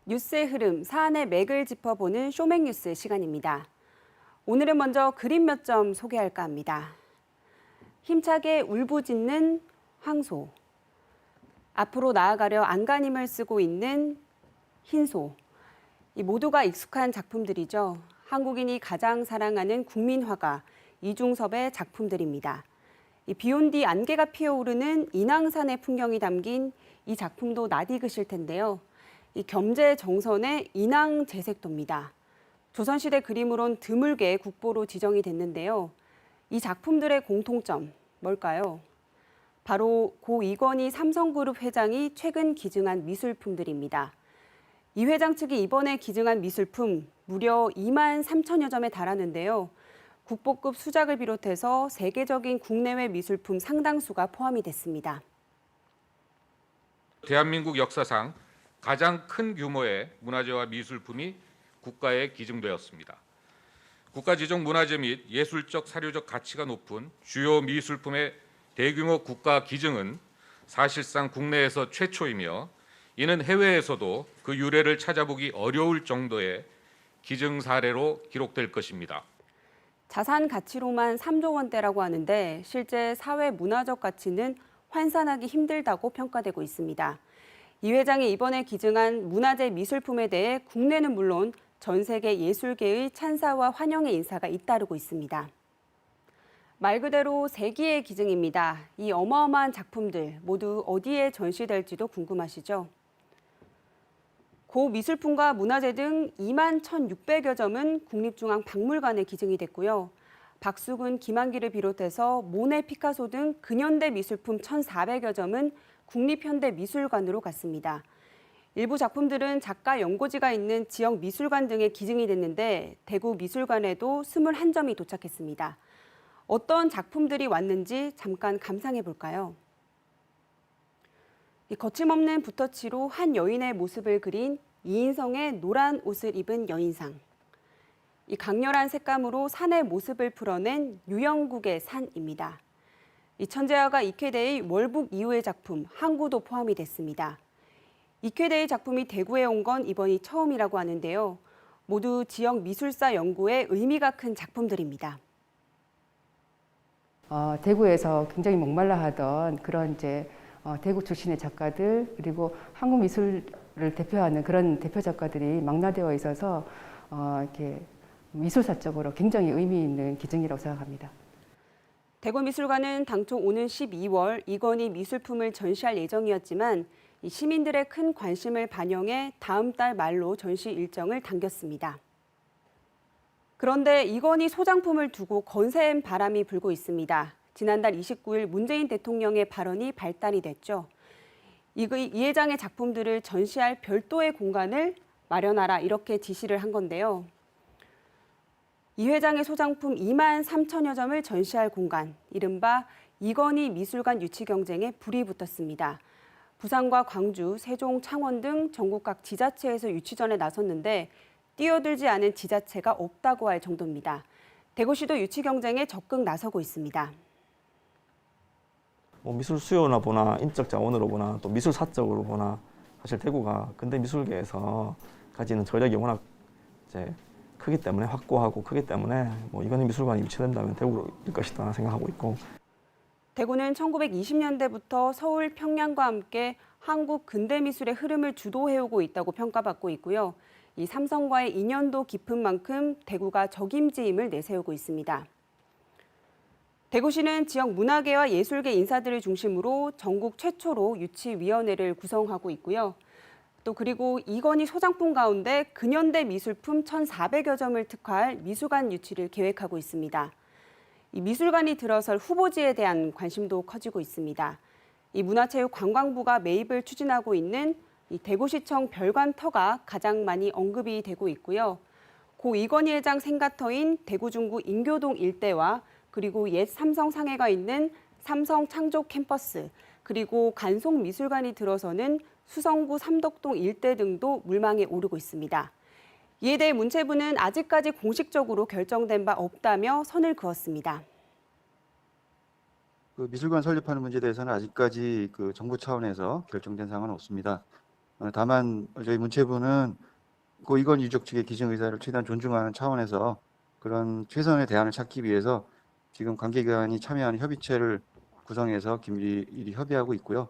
뉴스의 흐름, 사안의 맥을 짚어보는 쇼맥뉴스 시간입니다. 오늘은 먼저 그림 몇 점 소개할까 합니다. 힘차게 울부짖는 황소. 앞으로 나아가려 안간힘을 쓰고 있는 흰소. 이 모두가 익숙한 작품들이죠. 한국인이 가장 사랑하는 국민화가 이중섭의 작품들입니다. 비온 뒤 안개가 피어오르는 인왕산의 풍경이 담긴 이 작품도 낯익으실 텐데요. 이 겸재 정선의 인왕 제색도입니다. 조선시대 그림으론 드물게 국보로 지정이 됐는데요. 이 작품들의 공통점 뭘까요? 바로 고 이건희 삼성그룹 회장이 최근 기증한 미술품들입니다. 이 회장 측이 이번에 기증한 미술품 무려 2만 3천여 점에 달하는데요. 국보급 수작을 비롯해서 세계적인 국내외 미술품 상당수가 포함이 됐습니다. 대한민국 역사상 가장 큰 규모의 문화재와 미술품이 국가에 기증되었습니다. 국가지정 문화재 및 예술적 사료적 가치가 높은 주요 미술품의 대규모 국가 기증은 사실상 국내에서 최초이며 이는 해외에서도 그 유래를 찾아보기 어려울 정도의 기증 사례로 기록될 것입니다. 자산 가치로만 3조 원대라고 하는데 실제 사회 문화적 가치는 환산하기 힘들다고 평가되고 있습니다. 이 회장이 이번에 기증한 문화재 미술품에 대해 국내는 물론 전 세계 예술계의 찬사와 환영의 인사가 잇따르고 있습니다. 말 그대로 세기의 기증입니다. 이 어마어마한 작품들 모두 어디에 전시될지도 궁금하시죠? 고 미술품과 문화재 등 2만 1,600여 점은 국립중앙박물관에 기증이 됐고요. 박수근, 김한길을 비롯해서 모네, 피카소 등 근현대 미술품 1,400여 점은 국립현대미술관으로 갔습니다. 일부 작품들은 작가 연고지가 있는 지역 미술관 등에 기증이 됐는데 대구 미술관에도 21점이 도착했습니다. 어떤 작품들이 왔는지 잠깐 감상해 볼까요? 거침없는 붓터치로 한 여인의 모습을 그린 이인성의 노란 옷을 입은 여인상. 이 강렬한 색감으로 산의 모습을 풀어낸 유영국의 산입니다. 이 천재화가 익회대의 월북 이후의 작품 항구도 포함이 됐습니다. 익회대의 작품이 대구에 온 건 이번이 처음이라고 하는데요. 모두 지역 미술사 연구에 의미가 큰 작품들입니다. 대구에서 굉장히 목말라 하던 그런 대구 출신의 작가들 그리고 한국 미술을 대표하는 그런 대표 작가들이 망라되어 있어서 이렇게 미술사적으로 굉장히 의미 있는 기증이라고 생각합니다. 대구미술관은 당초 오는 12월 이건희 미술품을 전시할 예정이었지만 시민들의 큰 관심을 반영해 다음 달 말로 전시 일정을 당겼습니다. 그런데 이건희 소장품을 두고 거센 바람이 불고 있습니다. 지난달 29일 문재인 대통령의 발언이 발단이 됐죠. 이 회장의 작품들을 전시할 별도의 공간을 마련하라 이렇게 지시를 한 건데요. 이 회장의 소장품 2만 3천여 점을 전시할 공간, 이른바 이건희 미술관 유치 경쟁에 불이 붙었습니다. 부산과 광주, 세종, 창원 등 전국 각 지자체에서 유치전에 나섰는데 뛰어들지 않은 지자체가 없다고 할 정도입니다. 대구시도 유치 경쟁에 적극 나서고 있습니다. 미술 수요나 보나 인적 자원으로 보나 또 미술사적으로 보나 사실 대구가 근대 미술계에서 가지는 저력이 워낙 크기 때문에 확고하고 크기 때문에 이건희 미술관이 유치된다면 대구일 것이다 생각하고 있고. 대구는 1920년대부터 서울, 평양과 함께 한국 근대미술의 흐름을 주도해오고 있다고 평가받고 있고요. 이 삼성과의 인연도 깊은 만큼 대구가 적임지임을 내세우고 있습니다. 대구시는 지역 문화계와 예술계 인사들을 중심으로 전국 최초로 유치위원회를 구성하고 있고요. 또 그리고 이건희 소장품 가운데 근현대 미술품 1,400여 점을 특화할 미술관 유치를 계획하고 있습니다. 이 미술관이 들어설 후보지에 대한 관심도 커지고 있습니다. 이 문화체육관광부가 매입을 추진하고 있는 이 대구시청 별관터가 가장 많이 언급이 되고 있고요. 고 이건희 회장 생가터인 대구 중구 인교동 일대와 그리고 옛 삼성 상해가 있는 삼성 창조 캠퍼스, 그리고 간송미술관이 들어서는 수성구 삼덕동 일대 등도 물망에 오르고 있습니다. 이에 대해 문체부는 아직까지 공식적으로 결정된 바 없다며 선을 그었습니다. 미술관 설립하는 문제에 대해서는 아직까지 정부 차원에서 결정된 사항은 없습니다. 다만 저희 문체부는 고 이건 유족 측의 기증 의사를 최대한 존중하는 차원에서 그런 최선의 대안을 찾기 위해서 지금 관계기관이 참여하는 협의체를 구성해서 긴밀히 협의하고 있고요.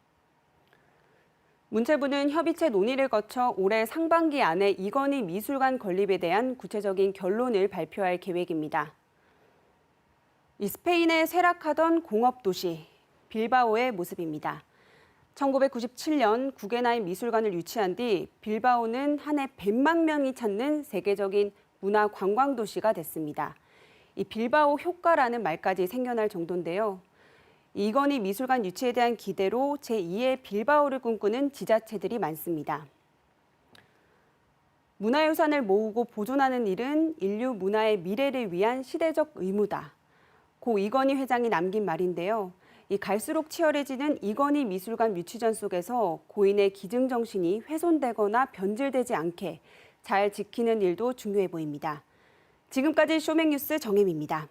문체부는 협의체 논의를 거쳐 올해 상반기 안에 이건희 미술관 건립에 대한 구체적인 결론을 발표할 계획입니다. 이 스페인에 쇠락하던 공업도시 빌바오의 모습입니다. 1997년 구겐하임 미술관을 유치한 뒤 빌바오는 한 해 100만 명이 찾는 세계적인 문화 관광 도시가 됐습니다. 이 빌바오 효과라는 말까지 생겨날 정도인데요. 이건희 미술관 유치에 대한 기대로 제2의 빌바오를 꿈꾸는 지자체들이 많습니다. 문화유산을 모으고 보존하는 일은 인류 문화의 미래를 위한 시대적 의무다. 고 이건희 회장이 남긴 말인데요. 이 갈수록 치열해지는 이건희 미술관 유치전 속에서 고인의 기증 정신이 훼손되거나 변질되지 않게 잘 지키는 일도 중요해 보입니다. 지금까지 쇼맥뉴스 정혜미입니다.